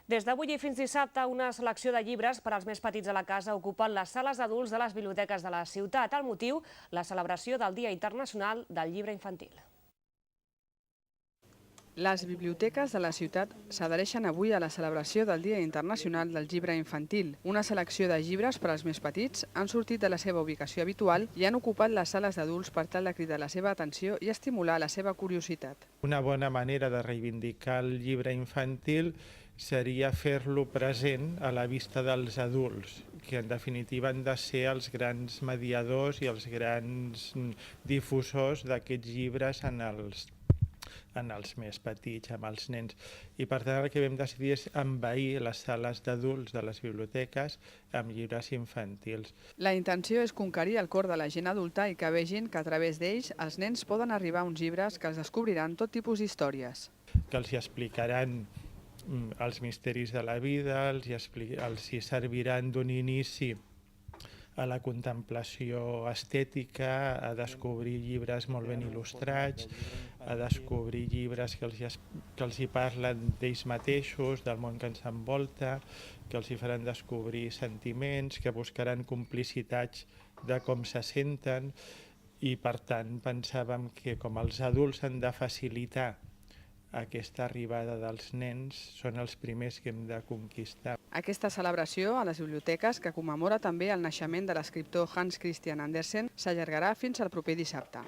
Des d'avui i fins dissabte, una selecció de llibres per als més petits de la casa ocupen les sales d'adults de les biblioteques de la ciutat. El motiu, la celebració del Dia Internacional del Llibre Infantil. Les biblioteques de la ciutat s'adhereixen avui a la celebració del Dia Internacional del Llibre Infantil. Una selecció de llibres per als més petits han sortit de la seva ubicació habitual i han ocupat les sales d'adults per tal de cridar la seva atenció i estimular la seva curiositat. Una bona manera de reivindicar el llibre infantil seria fer-lo present a la vista dels adults, que en definitiva han de ser els grans mediadors i els grans difusors d'aquests llibres en els més petits, amb els nens. I per tant el que vam decidir és envair les sales d'adults de les biblioteques amb llibres infantils. La intenció és conquerir el cor de la gent adulta i que vegin que a través d'ells els nens poden arribar a uns llibres que els descobriran tot tipus d'històries. Que els explicaran els misteris de la vida, els hi serviran d'un inici a la contemplació estètica, a descobrir llibres molt ben il·lustrats, a descobrir llibres que els hi parlen d'ells mateixos, del món que ens envolta, que els hi faran descobrir sentiments, que buscaran complicitats de com se senten i per tant pensàvem que com els adults han de facilitar aquesta arribada dels nens, són els primers que hem de conquistar. Aquesta celebració a les biblioteques, que commemora també el naixement de l'escriptor Hans Christian Andersen, s'allargarà fins al proper dissabte.